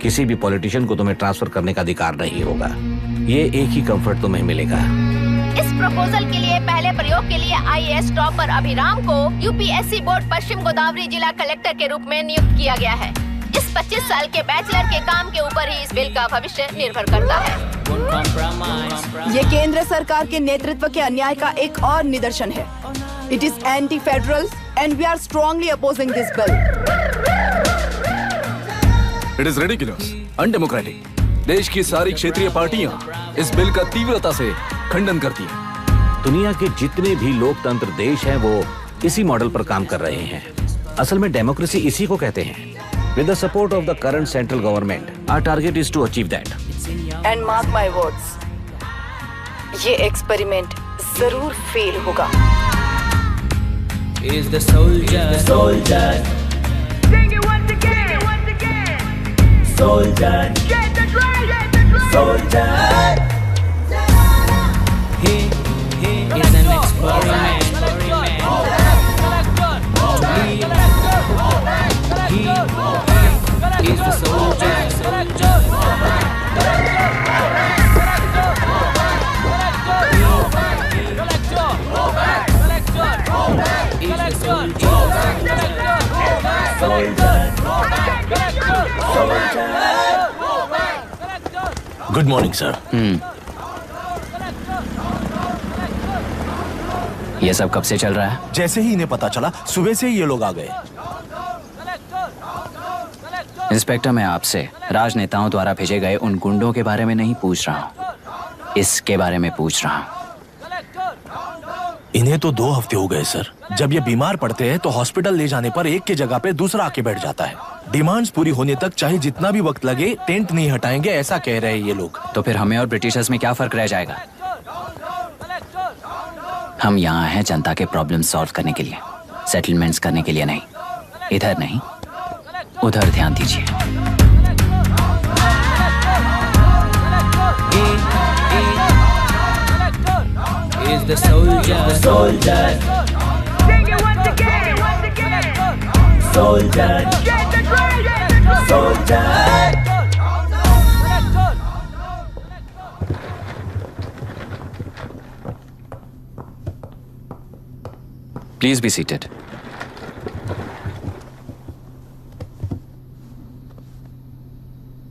किसी भी पॉलिटिशियन को तुम्हें ट्रांसफर करने का अधिकार नहीं होगा। ये एक ही कंफर्ट तुम्हें मिलेगा। इस प्रपोजल के लिए पहले प्रयोग के लिए आईएएस टॉपर अभिराम को यूपीएससी बोर्ड पश्चिम गोदावरी जिला कलेक्टर के रूप में नियुक्त किया गया है। इस 25 साल के बैचलर के काम के ऊपर ही इस बिल का भविष्य निर्भर करता है। ये केंद्र सरकार के नेतृत्व के अन्याय का एक और निदर्शन है। It is anti federal and we are strongly opposing this bill. It is ridiculous, undemocratic. देश की सारी क्षेत्रीय पार्टियां इस बिल का तीव्रता से खंडन करती हैं। दुनिया के जितने भी लोकतंत्र देश हैं वो इसी मॉडल पर काम कर रहे हैं। असल में डेमोक्रेसी इसी को कहते हैं। With the support of the current central government, our target is to achieve that. And mark my words, ये एक्सपेरिमेंट जरूर फेल होगा। Is the soldier, Sing it once again, soldier, Get the drum, soldier. He is an experiment. He is the soldier. Good morning, sir. ये सब कब से चल रहा है? जैसे ही इन्हें पता चला सुबह से ही ये लोग आ गए। इंस्पेक्टर, मैं आपसे राजनेताओं द्वारा भेजे गए उन गुंडों के बारे में नहीं पूछ रहा हूँ, इसके बारे में पूछ रहा हूँ। इन्हें तो 2 हफ्ते हो गए सर। जब ये बीमार पड़ते हैं तो हॉस्पिटल ले जाने पर एक की जगह पे दूसरा आके बैठ जाता है। डिमांड्स पूरी होने तक चाहे जितना भी वक्त लगे टेंट नहीं हटाएंगे, ऐसा कह रहे हैं ये लोग। तो फिर हमें और ब्रिटिशर्स में क्या फर्क रह जाएगा? हम यहाँ हैं जनता के प्रॉब्लम सॉल्व करने के लिए, सेटलमेंट्स करने के लिए नहीं। इधर नहीं, उधर ध्यान दीजिए। Is the soldier, Sing it once again, soldier, Get the drum, soldier. Please be seated.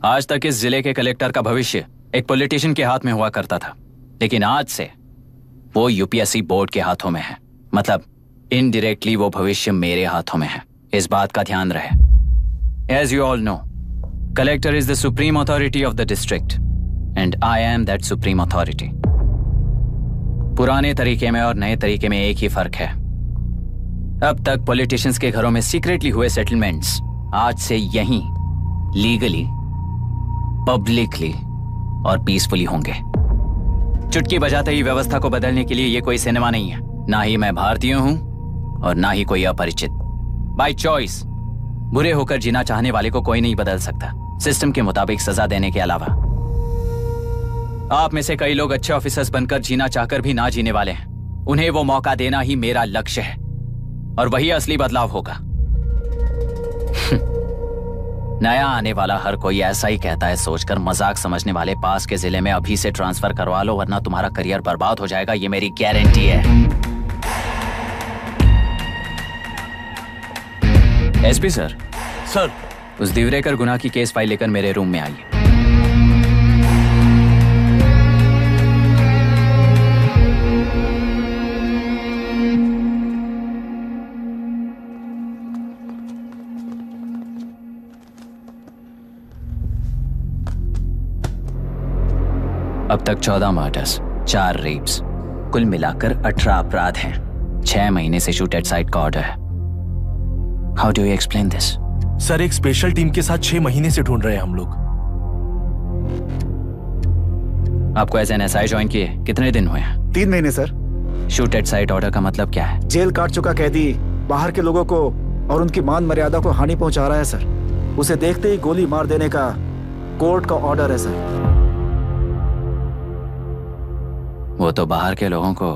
आज तक इस जिले के कलेक्टर का भविष्य एक पॉलिटिशियन के हाथ में हुआ करता था, लेकिन आज से वो यूपीएससी बोर्ड के हाथों में है। मतलब इनडायरेक्टली वो भविष्य मेरे हाथों में है। इस बात का ध्यान रहे। As you all know, collector is the supreme authority of the district and I am that supreme authority. पुराने तरीके में और नए तरीके में एक ही फर्क है। अब तक पॉलिटिशियंस के घरों में सीक्रेटली हुए सेटलमेंट्स आज से यहीं लीगली, पब्लिकली और पीसफुली होंगे। चुटकी बजाते ही व्यवस्था को बदलने के लिए ये कोई सिनेमा नहीं है। ना ही मैं भारतीय हूं और ना ही कोई अपरिचित। बाय चॉइस बुरे होकर जीना चाहने वाले को कोई नहीं बदल सकता, सिस्टम के मुताबिक सजा देने के अलावा। आप में से कई लोग अच्छे ऑफिसर्स बनकर जीना चाहकर भी ना जीने वाले हैं। उन्हें वो मौका देना ही मेरा लक्ष्य है और वही असली बदलाव होगा। नया आने वाला हर कोई ऐसा ही कहता है सोचकर मजाक समझने वाले पास के जिले में अभी से ट्रांसफर करवा लो, वरना तुम्हारा करियर बर्बाद हो जाएगा। ये मेरी गारंटी है। SP sir. सर, उस दिवरेकर गुना की केस फाइल लेकर मेरे रूम में आइए। अब तक 14 मर्डर्स, 4 रेप्स, कुल मिलाकर 18 अपराध हैं। 6 महीने से शूट एट साइट का ऑर्डर है। How do you explain this? Sir, एक स्पेशल टीम के साथ 6 महीने से ढूंढ रहे हैं हम लोग। आपको एज एन एसआई ज्वाइन किए कितने दिन हुए हैं? 3 महीने sir. Shoot at site order का मतलब क्या है? जेल काट चुका कैदी बाहर के लोगों को और उनकी मान मर्यादा को हानि पहुंचा रहा है सर। उसे देखते ही गोली मार देने का कोर्ट का ऑर्डर है सर। वो तो बाहर के लोगों को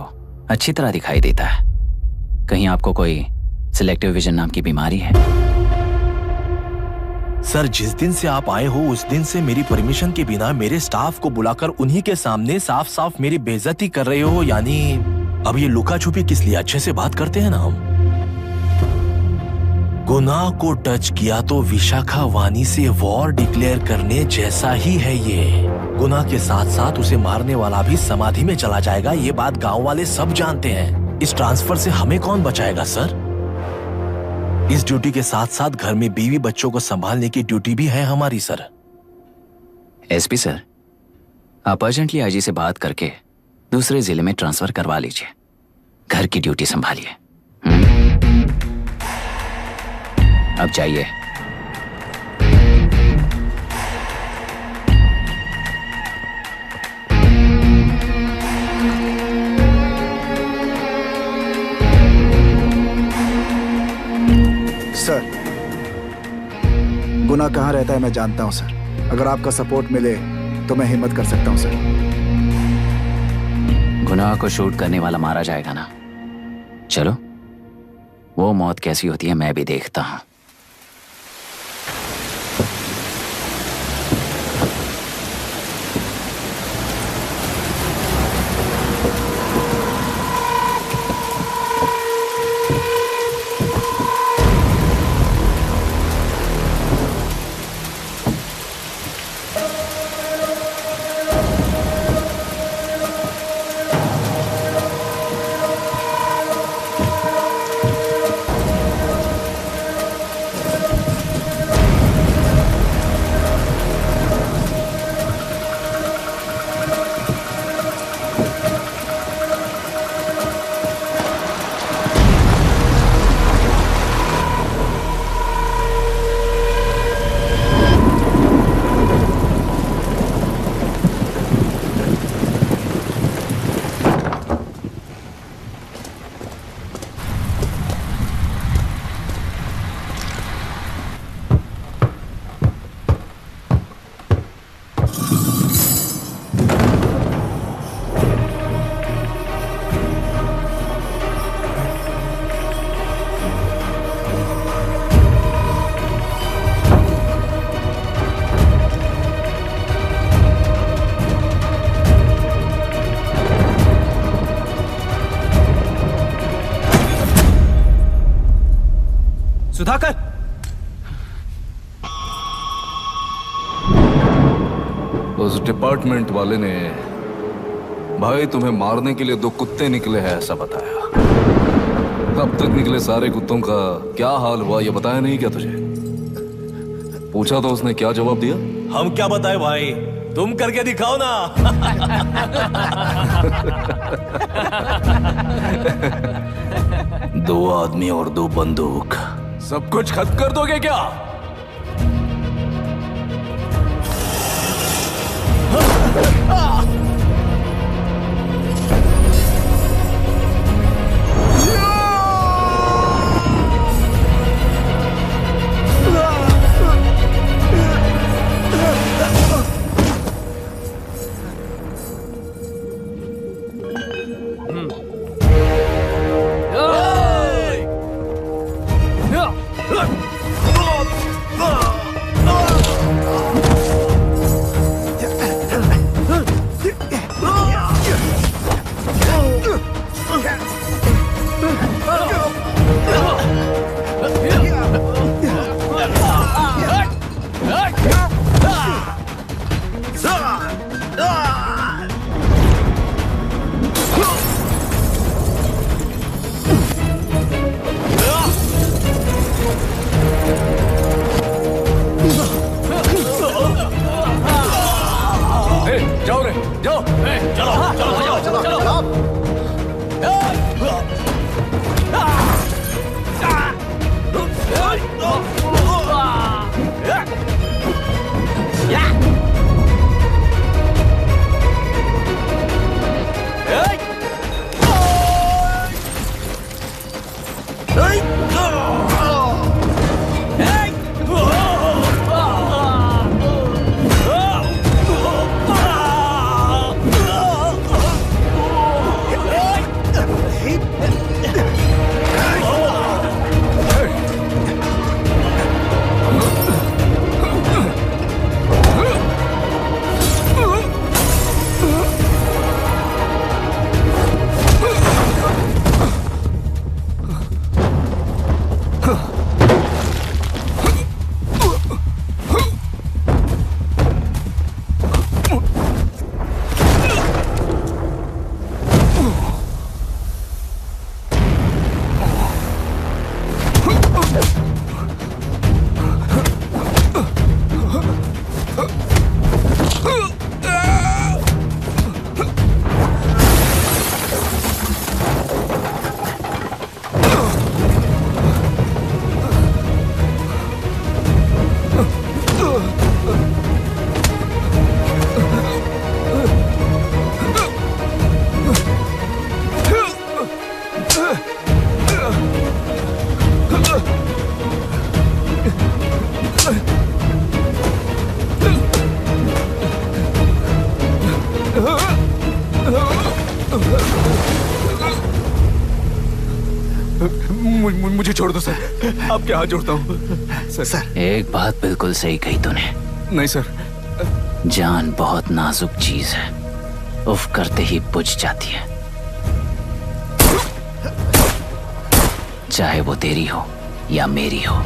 अच्छी तरह दिखाई देता है। कहीं आपको कोई सिलेक्टिव विजन नाम की बीमारी है? सर, जिस दिन से आप आए हो उस दिन से मेरी परमिशन के बिना मेरे स्टाफ को बुलाकर उन्हीं के सामने साफ साफ मेरी बेइज्जती कर रहे हो। यानी अब ये लुका छुपी किस लिए? अच्छे से बात करते हैं ना हम। गुनाह को टच किया तो विशाखा वानी से वॉर डिक्लेयर करने जैसा ही है ये। गुनाह के साथ साथ उसे मारने वाला भी समाधि में चला जाएगा। ये बात गांव वाले सब जानते हैं। इस ट्रांसफर से हमें कौन बचाएगा सर? इस ड्यूटी के साथ साथ घर में बीवी बच्चों को संभालने की ड्यूटी भी है हमारी सर। एसपी सर, आप अर्जेंटली आईजी से बात करके दूसरे जिले में ट्रांसफर करवा लीजिए। घर की ड्यूटी संभालिए। अब जाइए। सर, गुनाह कहाँ रहता है मैं जानता हूं सर। अगर आपका सपोर्ट मिले तो मैं हिम्मत कर सकता हूं सर। गुनाह को शूट करने वाला मारा जाएगा ना? चलो, वो मौत कैसी होती है मैं भी देखता हूं। सुधाकर, उस डिपार्टमेंट वाले ने भाई तुम्हें मारने के लिए 2 कुत्ते निकले हैं ऐसा बताया। अब तक निकले सारे कुत्तों का क्या हाल हुआ ये बताया नहीं क्या तुझे? पूछा तो उसने क्या जवाब दिया? हम क्या बताए भाई, तुम करके दिखाओ ना। 2 आदमी और 2 बंदूक, सब कुछ खत्म कर दोगे क्या? मुझे छोड़ दो सर, आपके हाथ जोड़ता हूँ सर। एक बात बिल्कुल सही कही तूने। नहीं सर। जान बहुत नाजुक चीज है, उफ करते ही बुझ जाती है, चाहे वो तेरी हो या मेरी हो।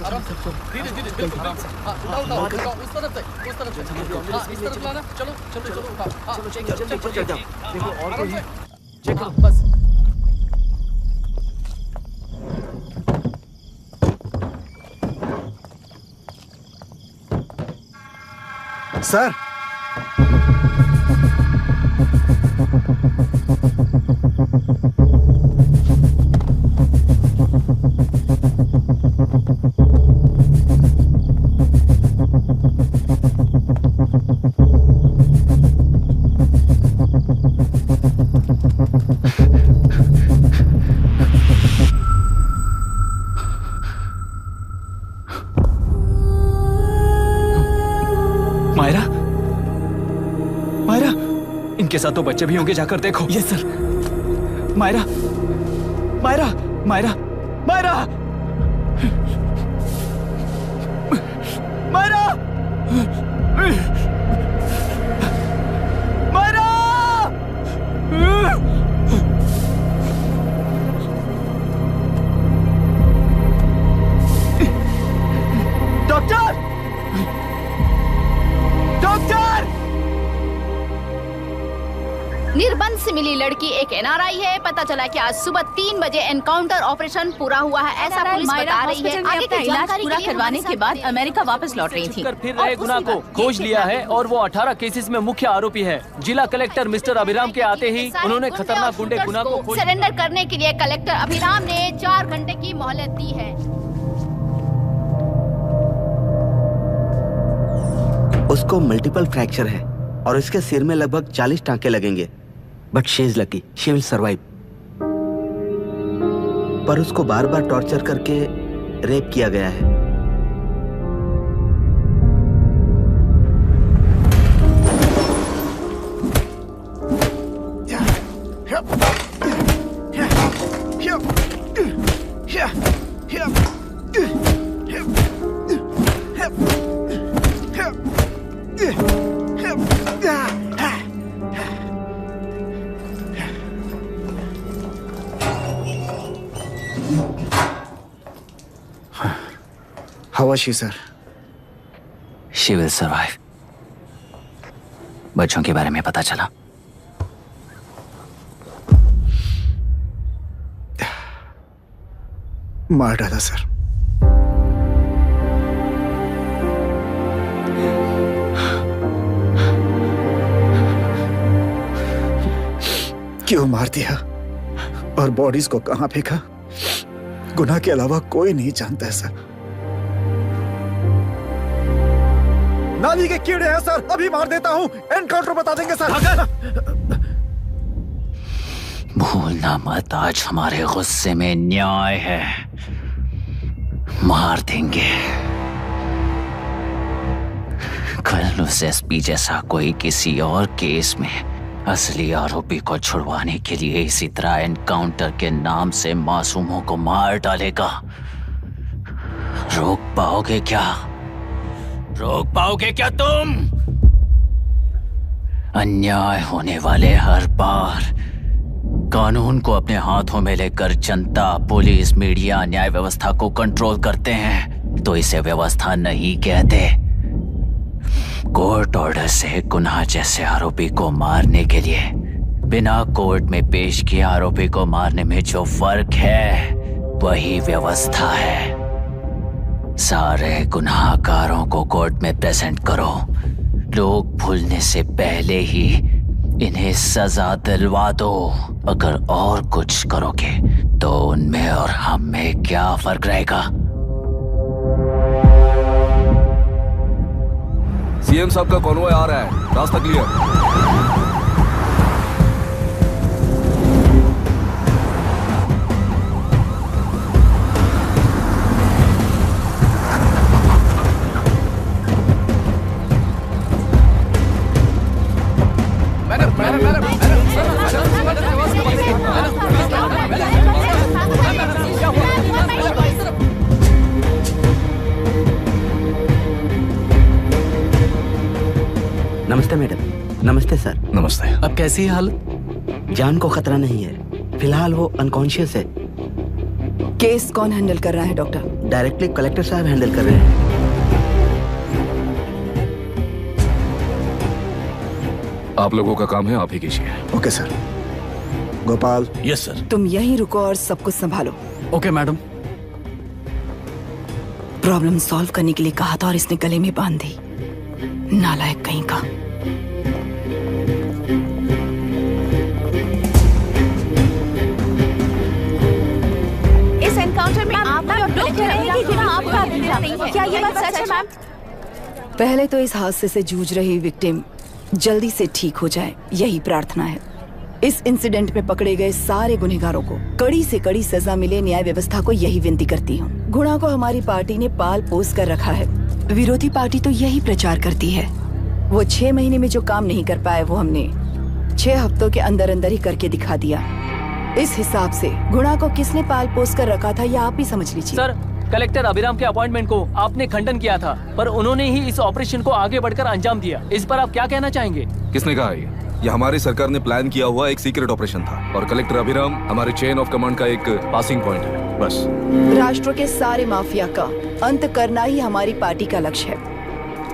आराम से धीरे धीरे बिल्कुल उठाओ उस तरफ से इस तरफ लाना। चलो चलो चलो उठाओ। चलो देखो और कोई चेक करो बस। सर इनके साथ तो बच्चे भी होंगे, जाकर देखो। Yes sir. Myra Myra Myra Myra Myra Myra doctor doctor. निर्बंध से मिली लड़की एक एनआरआई है। पता चला कि आज सुबह 3 बजे एनकाउंटर ऑपरेशन पूरा हुआ है, ऐसा पुलिस बता रही है। आगे की जानकारी पूरा करवाने के बाद अमेरिका वापस लौट रही थी। फिर रहे गुना को खोज लिया है और वो 18 केसेस में मुख्य आरोपी है। जिला कलेक्टर मिस्टर अभिराम के आते ही उन्होंने खतरनाक गुंडे गुना को सरेंडर करने के लिए कलेक्टर अभिराम ने 4 घंटे की मोहलत दी है। उसको मल्टीपल फ्रैक्चर है और इसके सिर में लगभग 40 टांके लगेंगे, but she is lucky, she will survive. पर उसको बार बार टॉर्चर करके रेप किया गया है। How was she, sir? She will survive. बच्चों के बारे में पता चला? मार डाला सर। क्यों मार दिया और बॉडीज को कहां फेंका, गुनाह के अलावा कोई नहीं जानता है सर। नाली के कीड़े हैं सर, अभी मार देता हूं, एनकाउंटर बता देंगे सर। भूलना मत, आज हमारे गुस्से में न्याय है, मार देंगे। कल उस एसपी जैसा कोई किसी और केस में असली आरोपी को छुड़वाने के लिए इसी तरह एनकाउंटर के नाम से मासूमों को मार डालेगा। रोक पाओगे क्या? रोक पाओगे क्या तुम? अन्याय होने वाले हर बार कानून को अपने हाथों में लेकर जनता, पुलिस, मीडिया, न्याय व्यवस्था को कंट्रोल करते हैं, तो इसे व्यवस्था नहीं कहते। कोर्ट ऑर्डर से गुनाह जैसे आरोपी को मारने के लिए बिना कोर्ट में पेश किए आरोपी को मारने में जो फर्क है वही व्यवस्था है। सारे गुनाहगारों को कोर्ट में प्रेजेंट करो, लोग भूलने से पहले ही इन्हें सजा दिलवा दो। अगर और कुछ करोगे तो उनमें और हम में क्या फर्क रहेगा? सीएम साहब का कॉन्वॉय आ रहा है, रास्ता क्लियर। नमस्ते मैडम। नमस्ते सर। नमस्ते। अब कैसी है हालत? जान को खतरा नहीं है, फिलहाल वो अनकॉन्शियस है। केस कौन हैंडल कर रहा है डॉक्टर? डायरेक्टली कलेक्टर साहब हैंडल कर रहे हैं। आप लोगों का काम है, आप ही कीजिए। Okay sir. Gopal. Yes sir. तुम यहीं रुको और सब कुछ संभालो। Okay madam. प्रॉब्लम सॉल्व करने के लिए कहा था और इसने गले में बांध दी। नालायक कहीं का। इस एनकाउंटर में आपका और कलेक्टर अभिराम की आपका अभिराम नहीं है। क्या ये बात सच है मैम? पहले तो इस हादसे से जूझ रही विक्टिम जल्दी से ठीक हो जाए, यही प्रार्थना है। इस इंसिडेंट में पकड़े गए सारे गुनहगारों को कड़ी से कड़ी सजा मिले, न्याय व्यवस्था को यही विनती करती हूँ। गुणा को हमारी पार्टी ने पाल पोस कर रखा है। विरोधी पार्टी तो यही प्रचार करती है। वो 6 महीने में जो काम नहीं कर पाए वो हमने 6 हफ्तों के अंदर अंदर ही करके दिखा दिया। इस हिसाब से गुणा को किसने पाल पोस कर रखा था, यह आप ही समझ लीजिए। सर, कलेक्टर अभिराम के अपॉइंटमेंट को आपने खंडन किया था, पर उन्होंने ही इस ऑपरेशन को आगे बढ़कर अंजाम दिया। इस पर आप क्या कहना चाहेंगे? किसने कहा ये हमारी सरकार ने प्लान किया हुआ एक सीक्रेट ऑपरेशन था और कलेक्टर अभिराम हमारे चेन ऑफ कमांड का एक पासिंग पॉइंट है, बस। राष्ट्र के सारे माफिया का अंत करना ही हमारी पार्टी का लक्ष्य है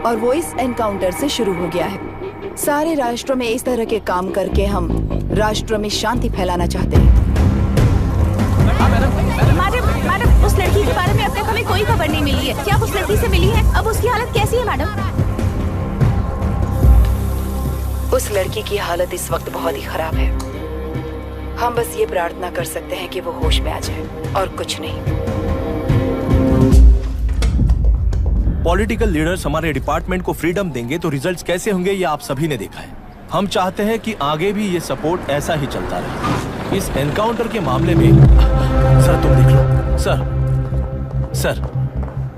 और वो इस एनकाउंटर से शुरू हो गया है। सारे राष्ट्रों में इस तरह के काम करके हम राष्ट्र में शांति फैलाना चाहते हैं। मैडम, उस लड़की के बारे में अब तक हमें कोई खबर नहीं मिली है। क्या आप उस लड़की से मिली है? अब उसकी हालत कैसी है मैडम? उस लड़की की हालत इस वक्त बहुत ही खराब है। हम बस ये प्रार्थना कर सकते हैं कि वो होश में आ जाए और कुछ नहीं। पॉलिटिकल लीडर्स हमारे डिपार्टमेंट को फ्रीडम देंगे तो रिजल्ट्स कैसे होंगे ये आप सभी ने देखा है। हम चाहते हैं कि आगे भी ये सपोर्ट ऐसा ही चलता रहे। इस एनकाउंटर के मामले में सर तुम देख लो।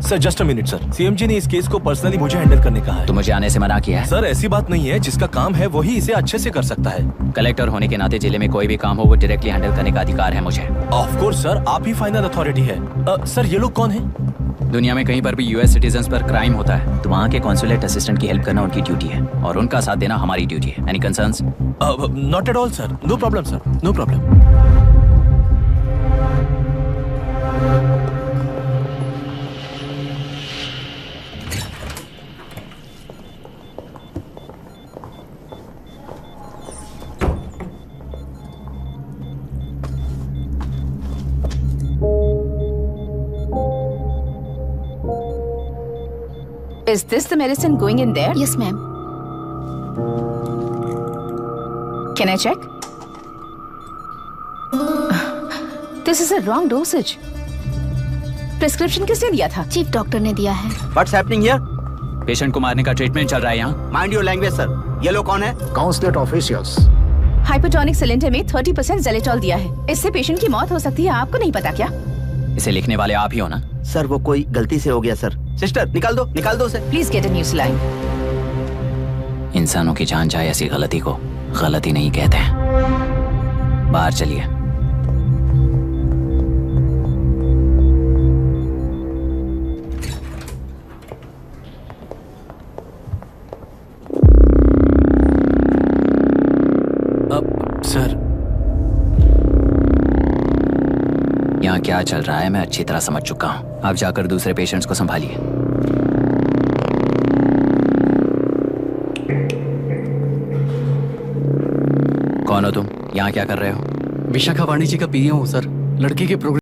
Sir just a minute sir. CMG ने इस केस को पर्सनली मुझे हैंडल करने कहा है। तो मुझे आने से मना किया है? सर ऐसी बात नहीं है, जिसका काम है वही इसे अच्छे से कर सकता है। कलेक्टर होने के नाते जिले में कोई भी काम हो वो डायरेक्टली हैंडल करने का अधिकार है मुझे। ऑफ कोर्स सर, आप ही फाइनल अथॉरिटी है। सर ये लोग कौन है? दुनिया में कहीं पर भी यूएस सिटीजन्स पर क्राइम होता है तो वहाँ के कॉन्सुलेट असिस्टेंट की हेल्प करना उनकी ड्यूटी है और उनका साथ देना हमारी ड्यूटी है। Any concerns? Not at all sir, no problem sir, no problem. Is this the medicine going in there? Yes, ma'am. Can I check? This is a wrong dosage. Prescription किसने दिया था? चीफ डॉक्टर ने दिया है। What's happening here? Patient को मारने का treatment चल रहा है यहाँ। Mind your language, sir. ये लोग कौन है? Consulate officials. हाइपोटोनिक सिलेंडर में 30% जेलेटॉल दिया है। इससे पेशेंट की मौत हो सकती है। आपको नहीं पता क्या? इसे लिखने वाले आप ही हो ना? सर वो कोई गलती से हो गया सर। सिस्टर निकाल दो उसे। Please get a new saline. इंसानों की जान जाए ऐसी गलती को गलती नहीं कहते हैं। बाहर चलिए। सर यहाँ क्या चल रहा है मैं अच्छी तरह समझ चुका हूँ। आप जाकर दूसरे पेशेंट्स को संभालिए। कौन हो तुम? यहाँ क्या कर रहे हो? विशाखा वाणी जी का पीए हूँ सर। लड़की के प्रोग्राम